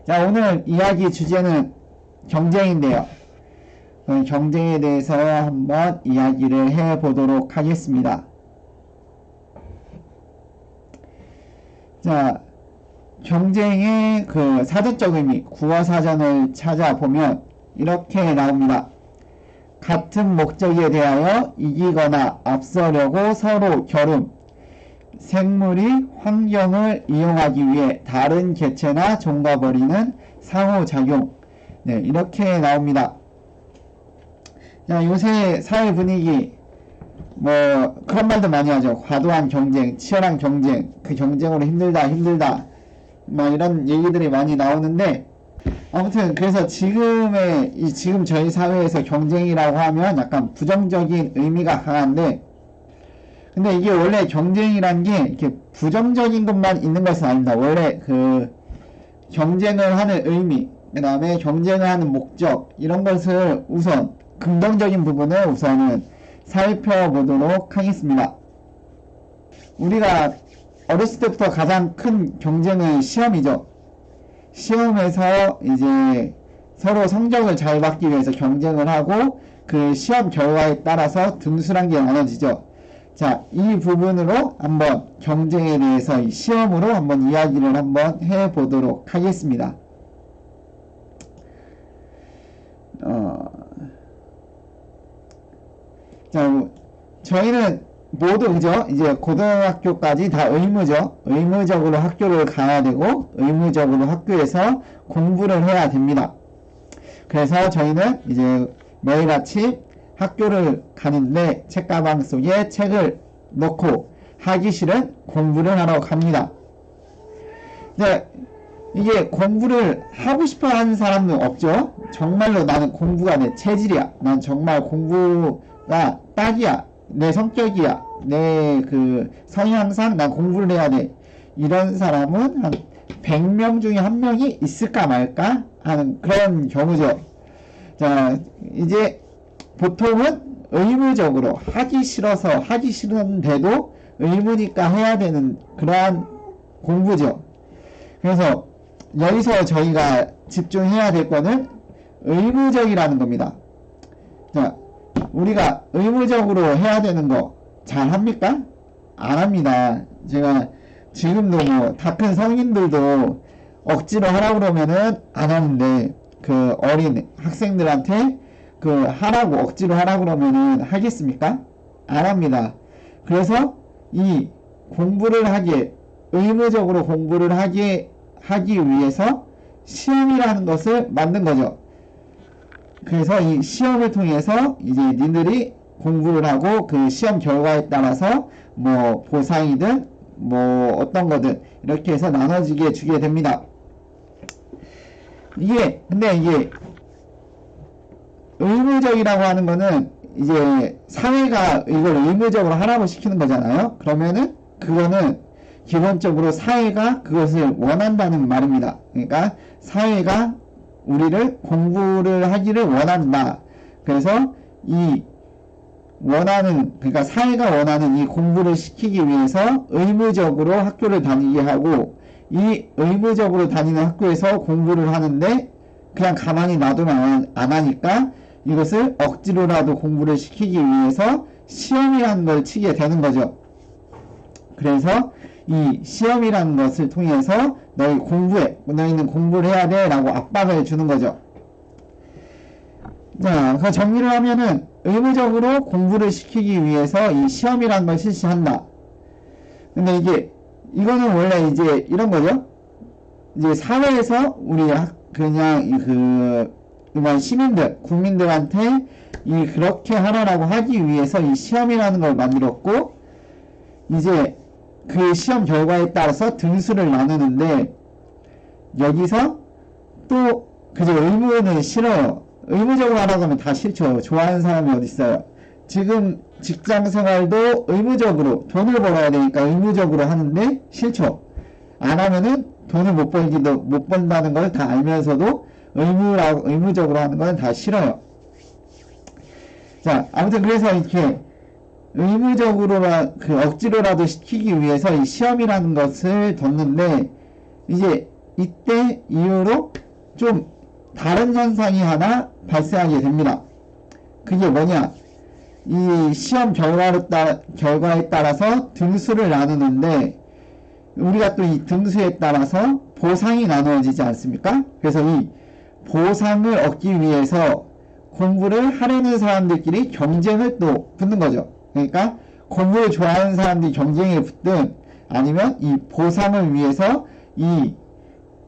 자, 오늘 이야기 주제는 경쟁인데요. 경쟁에 대해서 한번 이야기를 해보도록 하겠습니다. 자, 경쟁의 그 사전적 의미, 국어사전을 찾아보면 이렇게 나옵니다. 같은 목적에 대하여 이기거나 앞서려고 서로 겨룸. 생물이 환경을 이용하기 위해 다른 개체나 종과 벌이는 상호작용. 네, 이렇게 나옵니다. 자, 요새 사회 분위기, 그런 말도 많이 하죠. 과도한 경쟁, 치열한 경쟁, 그 경쟁으로 힘들다, 이런 얘기들이 많이 나오는데, 아무튼, 그래서 지금 저희 사회에서 경쟁이라고 하면 약간 부정적인 의미가 강한데, 근데 이게 원래 경쟁이란 게 이렇게 부정적인 것만 있는 것은 아닙니다. 원래 그 경쟁을 하는 의미, 그 다음에 경쟁을 하는 목적, 이런 것을 우선, 긍정적인 부분을 우선은 살펴보도록 하겠습니다. 우리가 어렸을 때부터 가장 큰 경쟁은 시험이죠. 시험에서 이제 서로 성적을 잘 받기 위해서 경쟁을 하고 그 시험 결과에 따라서 등수란 게 나눠지죠. 자, 이 부분으로 한번 경쟁에 대해서 이 시험으로 한번 이야기를 한번 해보도록 하겠습니다. 자, 저희는 모두 그죠? 이제 고등학교까지 다 의무죠. 의무적으로 학교를 가야 되고 의무적으로 학교에서 공부를 해야 됩니다. 그래서 저희는 이제 매일 아침 학교를 가는데 책가방 속에 책을 넣고 하기 싫은 공부를 하러 갑니다. 네, 이게 공부를 하고 싶어 하는 사람은 없죠. 정말로 나는 공부가 내 체질이야. 난 정말 공부가 딱이야. 내 성격이야. 내 그 성향상 난 공부를 해야 돼. 이런 사람은 한 100명 중에 1명이 있을까 말까 하는 그런 경우죠. 자, 이제 보통은 의무적으로 하기 싫어서 하기 싫은데도 의무니까 해야 되는 그러한 공부죠. 그래서 여기서 저희가 집중해야 될 거는 의무적이라는 겁니다. 자, 우리가 의무적으로 해야 되는 거 잘 합니까? 안 합니다. 제가 지금도 다 큰 성인들도 억지로 하라고 그러면은 안 하는데 그 어린 학생들한테 그 하라고 억지로 하라고 그러면은 하겠습니까? 안 합니다. 그래서 이 공부를 의무적으로 공부를 하기 위해서 시험이라는 것을 만든 거죠. 그래서 이 시험을 통해서 이제 니들이 공부를 하고 그 시험 결과에 따라서 보상이든 어떤 거든 이렇게 해서 나눠지게 주게 됩니다. 근데 이게 의무적이라고 하는 거는 이제 사회가 이걸 의무적으로 하라고 시키는 거잖아요. 그러면은 그거는 기본적으로 사회가 그것을 원한다는 말입니다. 그러니까 사회가 우리를 공부를 하기를 원한다. 그래서 그러니까 사회가 원하는 이 공부를 시키기 위해서 의무적으로 학교를 다니게 하고, 이 의무적으로 다니는 학교에서 공부를 하는데 그냥 가만히 놔두면 안 하니까 이것을 억지로라도 공부를 시키기 위해서 시험이라는 걸 치게 되는 거죠. 그래서 이 시험이라는 것을 통해서 너희는 공부를 해야 돼 라고 압박을 주는 거죠. 자, 그 정리를 하면은 의무적으로 공부를 시키기 위해서 이 시험이라는 걸 실시한다. 근데 이거는 원래 이제 이런 거죠. 이제 사회에서 일반 시민들, 국민들한테 그렇게 하라고 하기 위해서 이 시험이라는 걸 만들었고, 이제 그 시험 결과에 따라서 등수를 나누는데, 여기서 또 그저 의무는 싫어요. 의무적으로 하라고 하면 다 싫죠. 좋아하는 사람이 어디 있어요. 지금 직장 생활도 의무적으로 돈을 벌어야 되니까 의무적으로 하는데 싫죠. 안 하면은 돈을 못 번다는 걸 다 알면서도 의무적으로 하는 건 다 싫어요. 자, 아무튼 그래서 이렇게 의무적으로 억지로라도 시키기 위해서 이 시험이라는 것을 뒀는데, 이제 이때 이후로 좀 다른 현상이 하나 발생하게 됩니다. 그게 뭐냐? 이 시험 결과에 따라서 등수를 나누는데, 우리가 또 이 등수에 따라서 보상이 나누어지지 않습니까? 그래서 이 보상을 얻기 위해서 공부를 하려는 사람들끼리 경쟁을 또 붙는 거죠. 그러니까 공부를 좋아하는 사람들이 경쟁에 붙든, 아니면 이 보상을 위해서 이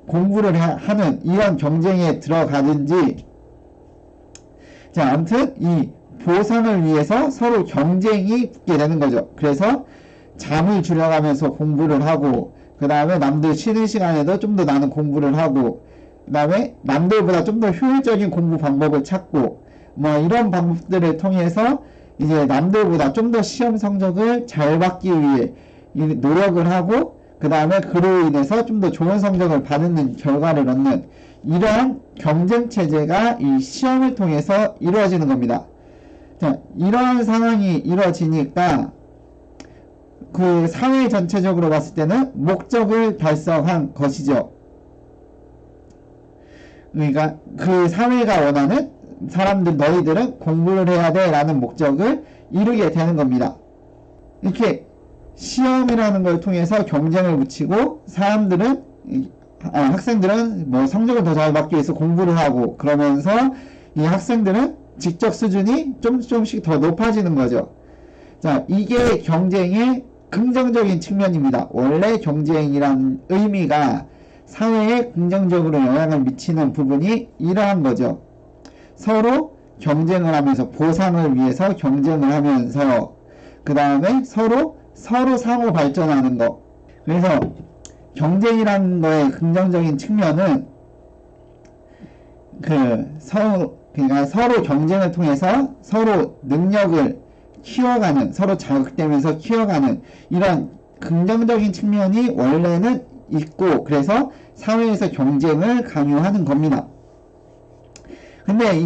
공부를 하는 이런 경쟁에 들어가든지, 자, 아무튼 이 보상을 위해서 서로 경쟁이 붙게 되는 거죠. 그래서 잠을 줄여가면서 공부를 하고, 그 다음에 남들 쉬는 시간에도 좀 더 나는 공부를 하고, 그 다음에 남들보다 좀 더 효율적인 공부 방법을 찾고, 뭐 이런 방법들을 통해서 이제 남들보다 좀 더 시험 성적을 잘 받기 위해 노력을 하고, 그 다음에 그로 인해서 좀 더 좋은 성적을 받는 결과를 얻는 이러한 경쟁 체제가 이 시험을 통해서 이루어지는 겁니다. 자, 이러한 상황이 이루어지니까 그 사회 전체적으로 봤을 때는 목적을 달성한 것이죠. 그러니까 그 사회가 원하는 사람들, 너희들은 공부를 해야 돼 라는 목적을 이루게 되는 겁니다. 이렇게 시험이라는 걸 통해서 경쟁을 붙이고, 사람들은 학생들은 뭐 성적을 더 잘 받기 위해서 공부를 하고, 그러면서 이 학생들은 직접 수준이 조금씩 더 높아지는 거죠. 자, 이게 경쟁의 긍정적인 측면입니다. 원래 경쟁이란 의미가 사회에 긍정적으로 영향을 미치는 부분이 이러한 거죠. 서로 경쟁을 하면서, 보상을 위해서 경쟁을 하면서, 그 다음에 서로 상호 발전하는 거. 그래서 경쟁이라는 거의 긍정적인 측면은 그러니까 서로 경쟁을 통해서 서로 능력을 키워가는, 서로 자극되면서 키워가는 이런 긍정적인 측면이 원래는 있고, 그래서 사회에서 경쟁을 강요하는 겁니다. 근데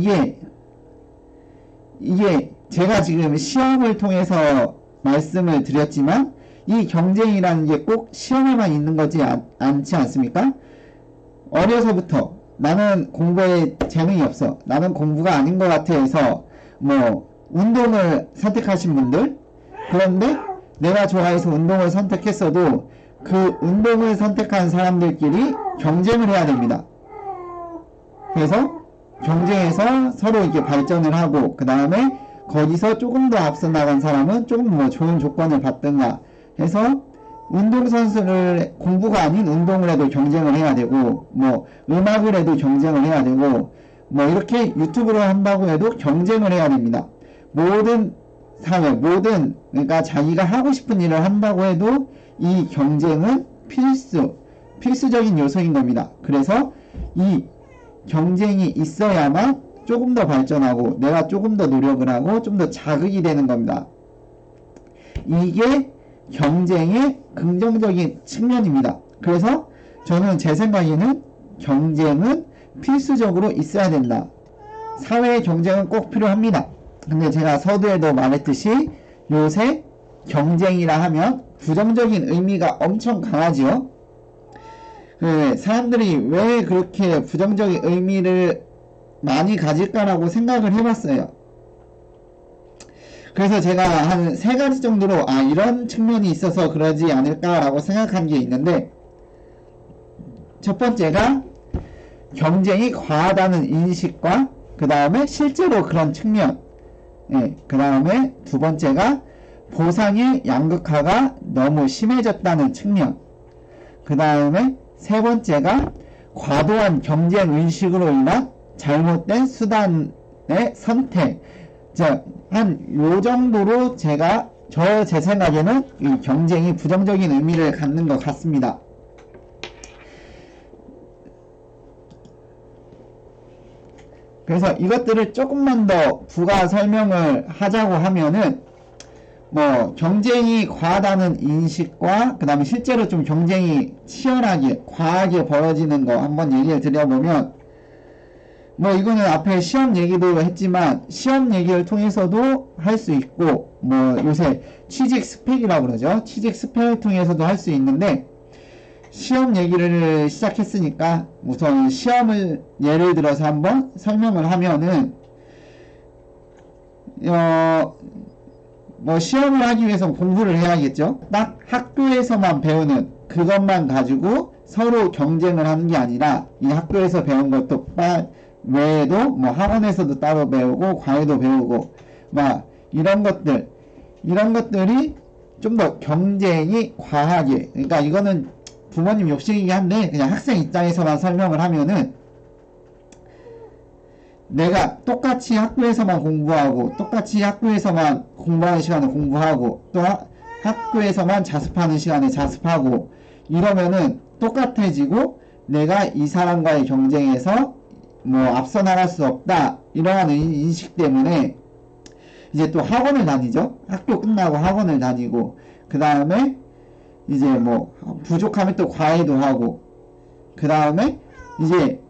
이게 제가 지금 시험을 통해서 말씀을 드렸지만, 이 경쟁이라는 게 꼭 시험에만 있는 거지 않지 않습니까? 어려서부터 나는 공부에 재능이 없어, 나는 공부가 아닌 것 같아 해서 뭐 운동을 선택하신 분들, 그런데 내가 좋아해서 운동을 선택했어도 그 운동을 선택한 사람들끼리 경쟁을 해야 됩니다. 그래서 경쟁해서 서로 이렇게 발전을 하고, 그 다음에 거기서 조금 더 앞서 나간 사람은 조금 뭐 좋은 조건을 받든가 해서 운동선수를, 공부가 아닌 운동을 해도 경쟁을 해야 되고, 뭐 음악을 해도 경쟁을 해야 되고, 뭐 이렇게 유튜브를 한다고 해도 경쟁을 해야 됩니다. 모든 사회, 그러니까 자기가 하고 싶은 일을 한다고 해도 이 경쟁은 필수적인 요소인 겁니다. 그래서 이 경쟁이 있어야만 조금 더 발전하고, 내가 조금 더 노력을 하고 좀 더 자극이 되는 겁니다. 이게 경쟁의 긍정적인 측면입니다. 그래서 저는 제 생각에는 경쟁은 필수적으로 있어야 된다. 사회의 경쟁은 꼭 필요합니다. 근데 제가 서두에도 말했듯이 요새 경쟁이라 하면 부정적인 의미가 엄청 강하지요. 사람들이 왜 그렇게 부정적인 의미를 많이 가질까라고 생각을 해봤어요. 그래서 제가 한 3가지 정도로 이런 측면이 있어서 그러지 않을까라고 생각한 게 있는데, 첫 번째가 경쟁이 과하다는 인식과 그 다음에 실제로 그런 측면, 그 다음에 두 번째가 보상의 양극화가 너무 심해졌다는 측면, 그 다음에 세 번째가 과도한 경쟁 의식으로 인한 잘못된 수단의 선택. 자, 요 정도로 제 생각에는 이 경쟁이 부정적인 의미를 갖는 것 같습니다. 그래서 이것들을 조금만 더 부가 설명을 하자고 하면은, 뭐 경쟁이 과하다는 인식과 그 다음에 실제로 좀 경쟁이 치열하게 과하게 벌어지는 거 한번 얘기를 드려보면, 뭐 이거는 앞에 시험 얘기도 했지만 시험 얘기를 통해서도 할 수 있고, 뭐 요새 취직 스펙이라고 그러죠. 취직 스펙을 통해서도 할 수 있는데, 시험 얘기를 시작했으니까 우선 시험을 예를 들어서 한번 설명을 하면은 뭐 시험을 하기 위해서 공부를 해야겠죠. 딱 학교에서만 배우는 그것만 가지고 서로 경쟁을 하는 게 아니라 이 학교에서 배운 것도 외에도 뭐 학원에서도 따로 배우고 과외도 배우고 막 이런 것들이 좀 더 경쟁이 과하게, 그러니까 이거는 부모님 욕심이긴 한데 그냥 학생 입장에서만 설명을 하면은 내가 똑같이 학교에서만 공부하고 똑같이 학교에서만 공부하는 시간에 공부하고 또 학교에서만 자습하는 시간에 자습하고 이러면은 똑같아지고 내가 이 사람과의 경쟁에서 뭐 앞서 나갈 수 없다 이러한 인식 때문에 이제 또 학원을 다니죠. 학교 끝나고 학원을 다니고 그 다음에 이제 뭐 부족하면 또 과외도 하고 그 다음에 이제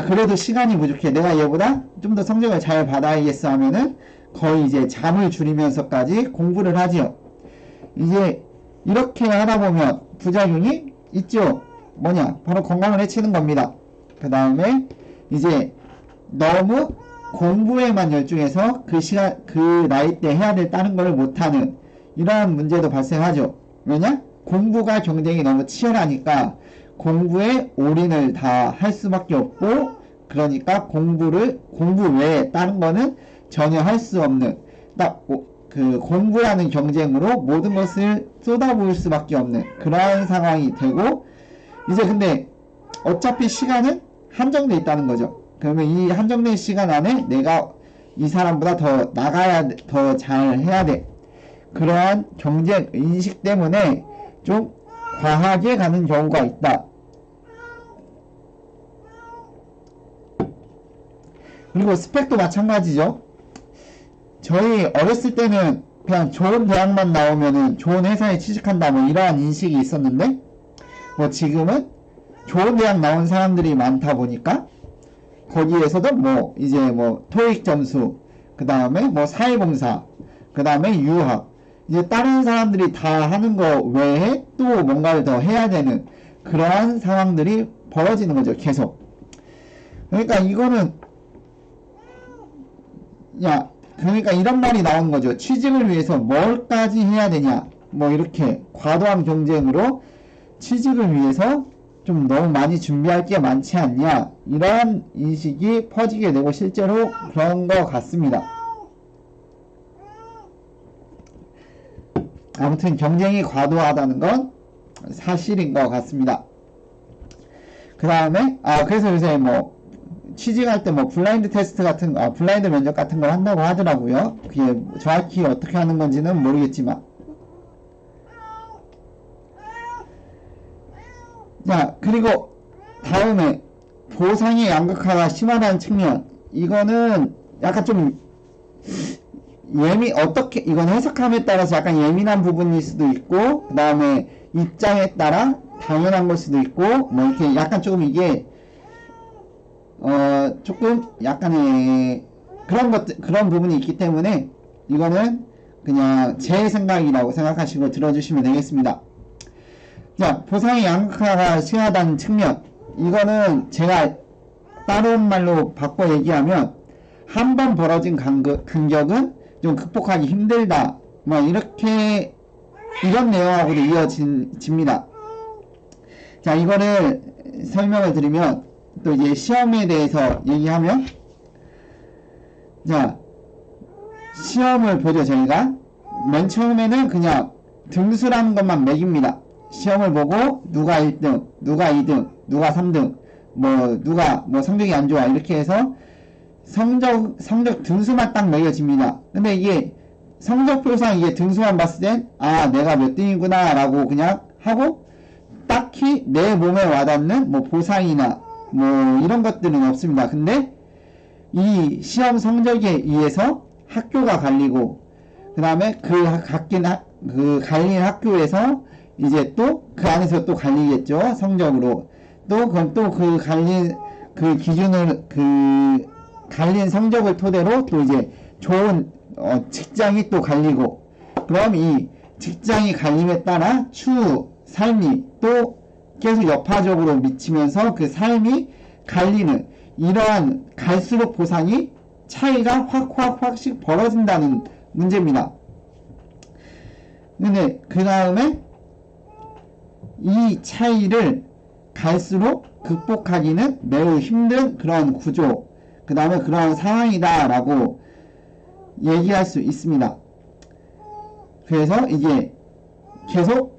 그래도 시간이 부족해 내가 얘보다 좀 더 성적을 잘 받아야겠어 하면은 거의 이제 잠을 줄이면서까지 공부를 하지요. 이제 이렇게 하다 보면 부작용이 있죠. 뭐냐, 바로 건강을 해치는 겁니다. 그 다음에 이제 너무 공부에만 열중해서 그 시간 그 나이 때 해야 될 다른 걸 못하는 이러한 문제도 발생하죠. 왜냐? 공부가 경쟁이 너무 치열하니까 공부에 올인을 다 할 수밖에 없고, 그러니까 공부 외에 다른 거는 전혀 할 수 없는, 딱 그 공부라는 경쟁으로 모든 것을 쏟아부을 수밖에 없는 그러한 상황이 되고, 이제 근데 어차피 시간은 한정돼 있다는 거죠. 그러면 이 한정된 시간 안에 내가 이 사람보다 더 나가야, 더 잘 해야 돼. 그러한 경쟁 인식 때문에 좀 과하게 가는 경우가 있다. 그리고 스펙도 마찬가지죠. 저희 어렸을 때는 그냥 좋은 대학만 나오면은 좋은 회사에 취직한다 뭐 이러한 인식이 있었는데, 뭐 지금은 좋은 대학 나온 사람들이 많다 보니까 거기에서도 뭐 이제 뭐 토익 점수, 그 다음에 뭐 사회봉사, 그 다음에 유학, 이제 다른 사람들이 다 하는 거 외에 또 뭔가를 더 해야 되는 그러한 상황들이 벌어지는 거죠, 계속. 그러니까 이거는 그러니까 이런 말이 나온 거죠. 취직을 위해서 뭘까지 해야 되냐, 뭐 이렇게 과도한 경쟁으로 취직을 위해서 좀 너무 많이 준비할 게 많지 않냐, 이러한 인식이 퍼지게 되고 실제로 그런 것 같습니다. 아무튼 경쟁이 과도하다는 건 사실인 것 같습니다. 그 다음에 그래서 요새 뭐 취직할 때 뭐 블라인드 테스트 같은 블라인드 면접 같은 걸 한다고 하더라고요. 그게 정확히 어떻게 하는 건지는 모르겠지만, 자, 그리고 다음에 보상의 양극화가 심하다는 측면, 이거는 약간 좀 어떻게 이건 해석함에 따라서 약간 예민한 부분일 수도 있고, 그 다음에 입장에 따라 당연한 걸 수도 있고, 뭐 이렇게 약간 조금 이게 조금 약간의 그런 부분이 있기 때문에 이거는 그냥 제 생각이라고 생각하시고 들어주시면 되겠습니다. 자, 보상의 양극화가 심하다는 측면, 이거는 제가 다른 말로 바꿔 얘기하면 한 번 벌어진 간격은 좀 극복하기 힘들다, 뭐 이렇게 이런 내용하고도 이어집니다. 자, 이거를 설명을 드리면 또 이제 시험에 대해서 얘기하면, 자, 시험을 보죠. 저희가 맨 처음에는 그냥 등수라는 것만 매깁니다. 시험을 보고 누가 1등, 누가 2등, 누가 3등, 뭐 누가 뭐 성적이 안 좋아 이렇게 해서 성적 등수만 딱 매겨집니다. 근데 이게 성적표상 이게 등수만 봤을 땐 내가 몇 등이구나 라고 그냥 하고, 딱히 내 몸에 와닿는 뭐 보상이나 뭐 이런 것들은 없습니다. 근데 이 시험 성적에 의해서 학교가 갈리고, 그 다음에 그 갈린 학교에서 이제 또 그 안에서 또 갈리겠죠, 성적으로. 또 그럼 또 그 갈린 그 기준을 갈린 성적을 토대로 또 이제 좋은 직장이 또 갈리고, 그럼 이 직장이 갈림에 따라 추후 삶이 또 계속 여파적으로 미치면서 그 삶이 갈리는 이러한 갈수록 보상이 차이가 확씩 벌어진다는 문제입니다. 근데 그 다음에 이 차이를 갈수록 극복하기는 매우 힘든 그런 구조, 그 다음에 그런 상황이다 라고 얘기할 수 있습니다. 그래서 이게 계속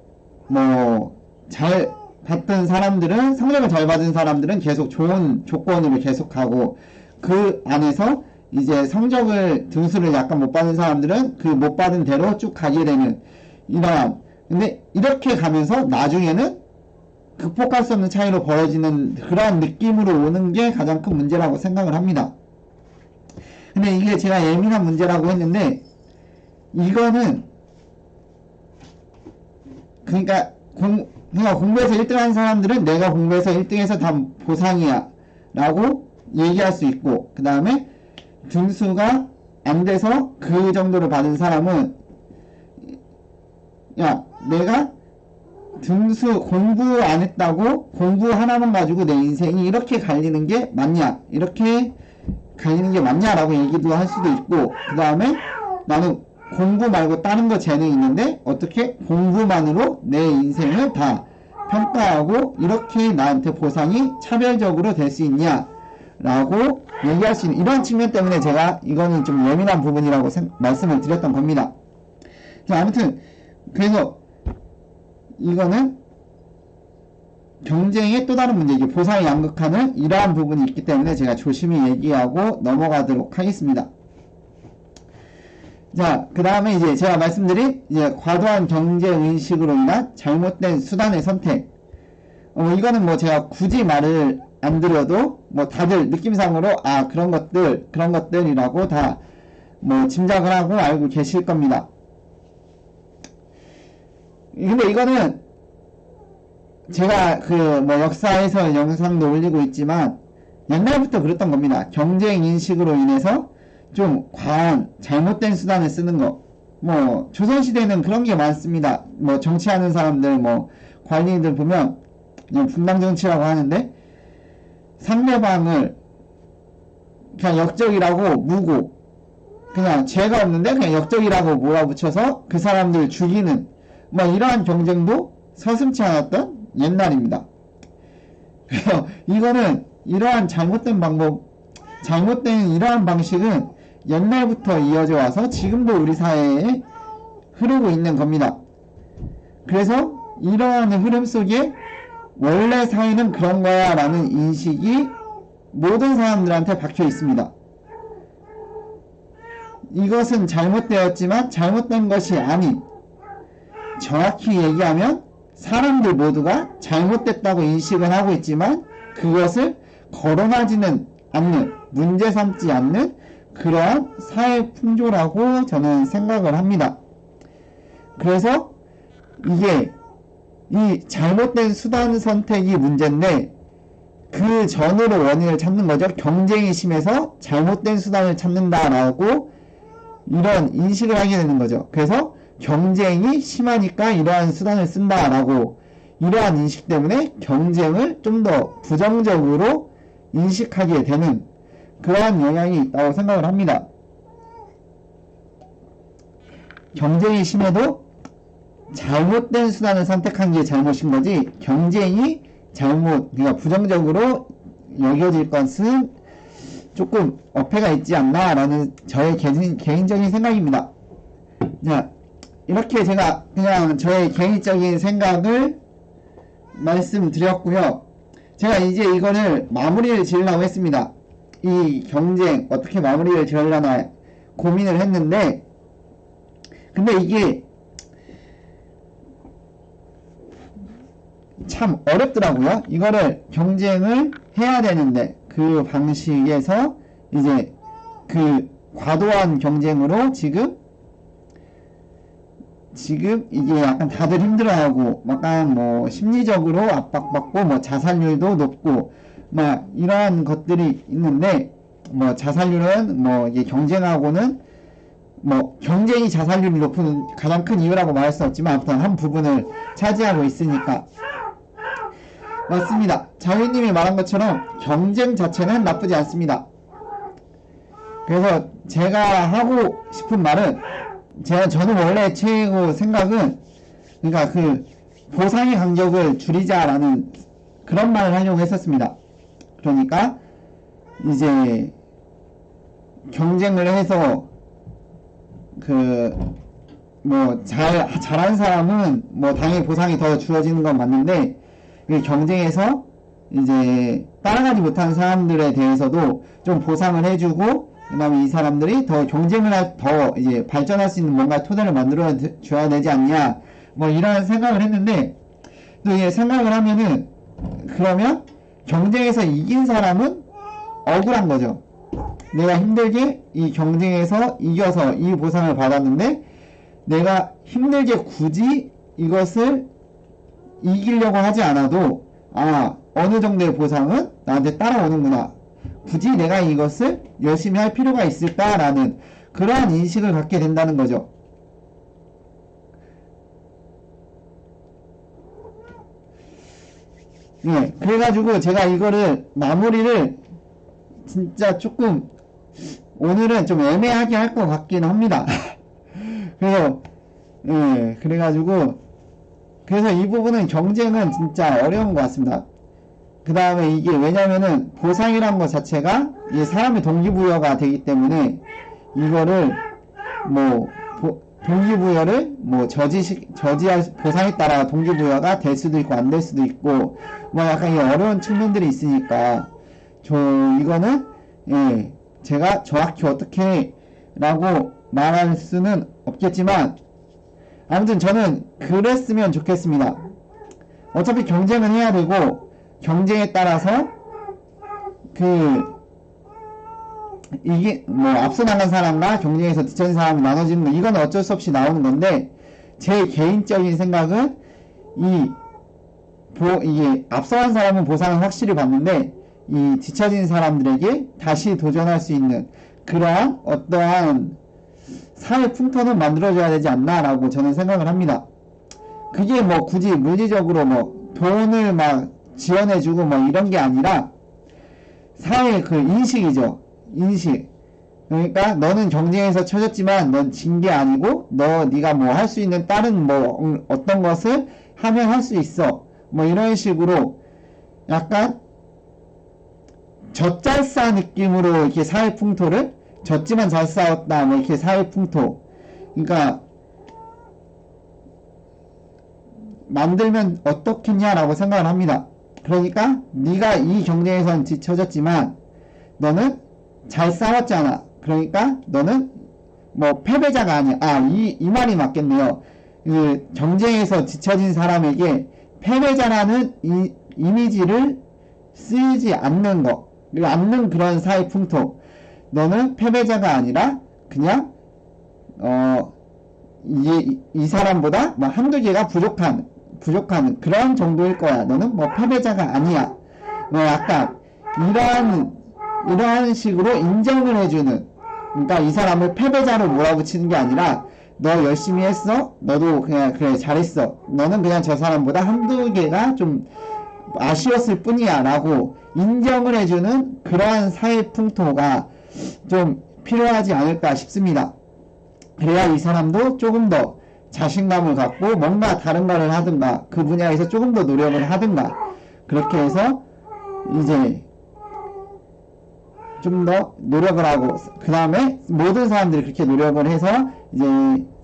잘 받던 사람들은, 성적을 잘 받은 사람들은 계속 좋은 조건으로 계속하고, 그 안에서 이제 성적을 등수를 약간 못 받은 사람들은 그 못 받은 대로 쭉 가게 되는 이러한, 근데 이렇게 가면서 나중에는 극복할 수 없는 차이로 벌어지는 그런 느낌으로 오는 게 가장 큰 문제라고 생각을 합니다. 근데 이게 제가 예민한 문제라고 했는데, 이거는 그러니까 공부에서 1등 하는 사람들은 내가 공부에서 1등해서 다 보상이야 라고 얘기할 수 있고, 그 다음에 등수가 안 돼서 그 정도로 받은 사람은 야, 내가 등수 공부 안 했다고 공부 하나만 가지고 내 인생이 이렇게 갈리는 게 맞냐, 이렇게 갈리는 게 맞냐라고 얘기도 할 수도 있고, 그 다음에 나는 공부 말고 다른 거 재능이 있는데 어떻게 공부만으로 내 인생을 다 평가하고 이렇게 나한테 보상이 차별적으로 될 수 있냐 라고 얘기할 수 있는 이런 측면 때문에 제가 이거는 좀 예민한 부분이라고 말씀을 드렸던 겁니다. 자, 아무튼 그래서 이거는 경쟁의 또 다른 문제, 이게 보상이 양극화는 이러한 부분이 있기 때문에 제가 조심히 얘기하고 넘어가도록 하겠습니다. 자, 그 다음에 이제 제가 말씀드린 이제 과도한 경쟁 의식으로 인한 잘못된 수단의 선택. 이거는 제가 굳이 말을 안 드려도 다들 느낌상으로 그런 것들이라고 다 짐작을 하고 알고 계실 겁니다. 근데 이거는 제가 역사에서 영상도 올리고 있지만 옛날부터 그랬던 겁니다. 경쟁 인식으로 인해서 좀 과한 잘못된 수단을 쓰는 거. 조선시대는 그런 게 많습니다. 정치하는 사람들, 관리인들 보면 그냥 분당 정치라고 하는데 상대방을 그냥 역적이라고 무고, 그냥 죄가 없는데 그냥 역적이라고 몰아붙여서 그 사람들 죽이는 이러한 경쟁도 서슴지 않았던 옛날입니다. 그래서 이거는 이러한 잘못된 이러한 방식은 옛날부터 이어져 와서 지금도 우리 사회에 흐르고 있는 겁니다. 그래서 이러한 흐름 속에 원래 사회는 그런 거야 라는 인식이 모든 사람들한테 박혀 있습니다. 이것은 잘못되었지만 잘못된 것이 아닌, 정확히 얘기하면 사람들 모두가 잘못됐다고 인식은 하고 있지만 그것을 거론하지는 않는, 문제 삼지 않는 그러한 사회 풍조라고 저는 생각을 합니다. 그래서 이게 이 잘못된 수단 선택이 문제인데 그 전으로 원인을 찾는 거죠. 경쟁이 심해서 잘못된 수단을 찾는다라고 이런 인식을 하게 되는 거죠. 그래서 경쟁이 심하니까 이러한 수단을 쓴다라고, 이러한 인식 때문에 경쟁을 좀 더 부정적으로 인식하게 되는 그러한 영향이 있다고 생각을 합니다. 경쟁이 심해도 잘못된 수단을 선택한 게 잘못인 거지, 경쟁이 그러니까 부정적으로 여겨질 것은 조금 어폐가 있지 않나라는 저의 개인적인 생각입니다. 자, 이렇게 제가 그냥 저의 개인적인 생각을 말씀드렸고요. 제가 이제 이거를 마무리를 지으려고 했습니다. 이 경쟁 어떻게 마무리를 지으려나 고민을 했는데, 근데 이게 참 어렵더라고요. 이거를 경쟁을 해야 되는데 그 방식에서 이제 그 과도한 경쟁으로 지금 이게 약간 다들 힘들어하고 약간 심리적으로 압박받고 자살률도 높고 이러한 것들이 있는데, 자살률은 이게 경쟁하고는 경쟁이 자살률이 높은 가장 큰 이유라고 말할 수 없지만 아무튼 한 부분을 차지하고 있으니까. 맞습니다. 자유님이 말한 것처럼 경쟁 자체는 나쁘지 않습니다. 그래서 제가 하고 싶은 말은, 저는 원래 최고 생각은, 그러니까 그 보상의 간격을 줄이자라는 그런 말을 하려고 했었습니다. 그러니까 이제 경쟁을 해서 잘한 사람은 뭐 당연히 보상이 더 주어지는 건 맞는데, 경쟁에서 이제 따라가지 못한 사람들에 대해서도 좀 보상을 해주고, 그 다음에 이 사람들이 더 경쟁을 더 이제 발전할 수 있는 뭔가 토대를 만들어 줘야 되지 않냐, 뭐 이런 생각을 했는데, 또 이게 생각을 하면은, 그러면 경쟁에서 이긴 사람은 억울한 거죠. 내가 힘들게 이 경쟁에서 이겨서 이 보상을 받았는데, 내가 힘들게 굳이 이것을 이기려고 하지 않아도, 어느 정도의 보상은 나한테 따라오는구나, 굳이 내가 이것을 열심히 할 필요가 있을까라는 그러한 인식을 갖게 된다는 거죠. 네, 그래가지고 제가 이거를 마무리를 진짜 조금 오늘은 좀 애매하게 할 것 같긴 합니다. 그래서 그래서 이 부분은 경쟁은 진짜 어려운 것 같습니다. 그 다음에 이게 왜냐면은 보상이란 것 자체가 이 사람의 동기부여가 되기 때문에, 이거를 동기부여를 저지할 보상에 따라 동기부여가 될 수도 있고 안 될 수도 있고, 약간 이 어려운 측면들이 있으니까, 이거는 제가 정확히 어떻게 라고 말할 수는 없겠지만, 아무튼 저는 그랬으면 좋겠습니다. 어차피 경쟁은 해야 되고, 경쟁에 따라서 이게 앞서 나간 사람과 경쟁에서 뒤처진 사람이 나눠지는 거, 이건 어쩔 수 없이 나오는 건데, 제 개인적인 생각은 이게 앞서간 사람은 보상을 확실히 받는데, 이 뒤처진 사람들에게 다시 도전할 수 있는 그러한 어떠한 사회 풍토는 만들어줘야 되지 않나라고 저는 생각을 합니다. 그게 굳이 물리적으로 돈을 지원해주고 이런 게 아니라, 사회의 인식이죠. 인식. 그러니까 너는 경쟁에서 처졌지만 넌 진 게 아니고, 네가 할 수 있는 다른 어떤 것을 하면 할 수 있어, 이런 식으로 약간 젖잘싸 느낌으로 이렇게 사회 풍토를, 졌지만 잘 싸웠다, 이렇게 사회 풍토, 그러니까 만들면 어떻겠냐라고 생각을 합니다. 그러니까 네가 이 경쟁에선 뒤처졌지만 너는 잘 싸웠잖아. 그러니까 너는 패배자가 아니야. 이 말이 맞겠네요. 경쟁에서 뒤처진 사람에게 패배자라는 이미지를 쓰지 않는 거, 않는 그런 사회 풍토. 너는 패배자가 아니라 그냥 이 사람보다 한두 개가 부족한 그런 정도일 거야. 너는 패배자가 아니야. 약간 이러한 식으로 인정을 해주는, 그러니까 이 사람을 패배자로 몰아붙이는 게 아니라, 너 열심히 했어? 너도 그냥 그래 잘했어. 너는 그냥 저 사람보다 한두 개가 좀 아쉬웠을 뿐이야 라고 인정을 해주는 그러한 사회 풍토가 좀 필요하지 않을까 싶습니다. 그래야 이 사람도 조금 더 자신감을 갖고 뭔가 다른 말을 하든가, 그 분야에서 조금 더 노력을 하든가, 그렇게 해서 이제 좀 더 노력을 하고, 그 다음에 모든 사람들이 그렇게 노력을 해서 이제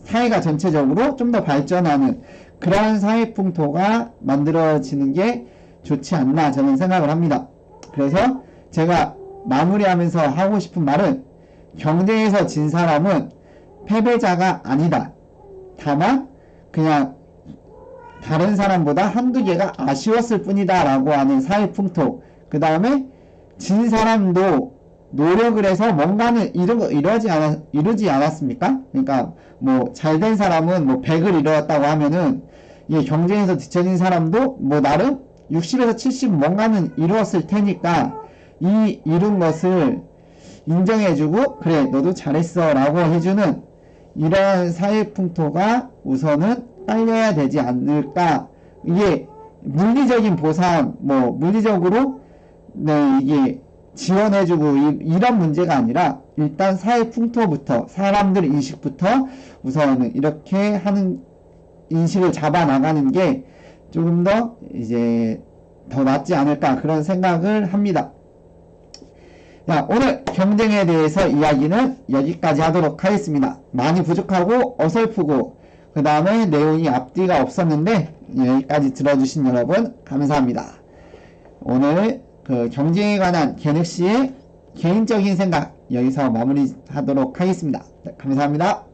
사회가 전체적으로 좀 더 발전하는 그러한 사회 풍토가 만들어지는 게 좋지 않나 저는 생각을 합니다. 그래서 제가 마무리하면서 하고 싶은 말은, 경쟁에서 진 사람은 패배자가 아니다. 다만 그냥 다른 사람보다 한두 개가 아쉬웠을 뿐이다 라고 하는 사회 풍토, 그 다음에 진 사람도 노력을 해서 뭔가는 이루지 않았습니까? 그러니까 잘된 사람은 100을 이루었다고 하면은, 이 경쟁에서 뒤처진 사람도 나름 60에서 70 뭔가는 이루었을 테니까, 이 이룬 것을 인정해주고, 그래 너도 잘했어 라고 해주는 이러한 사회 풍토가 우선은 깔려야 되지 않을까. 이게 물리적인 보상, 뭐, 물리적으로, 네, 이게 지원해주고, 이런 문제가 아니라, 일단 사회 풍토부터, 사람들 인식부터 우선은 이렇게 하는 인식을 잡아 나가는 게 조금 더 이제 더 낫지 않을까 그런 생각을 합니다. 자, 오늘 경쟁에 대해서 이야기는 여기까지 하도록 하겠습니다. 많이 부족하고 어설프고 그 다음에 내용이 앞뒤가 없었는데 여기까지 들어주신 여러분 감사합니다. 오늘 그 경쟁에 관한 개늑씨의 개인적인 생각 여기서 마무리하도록 하겠습니다. 네, 감사합니다.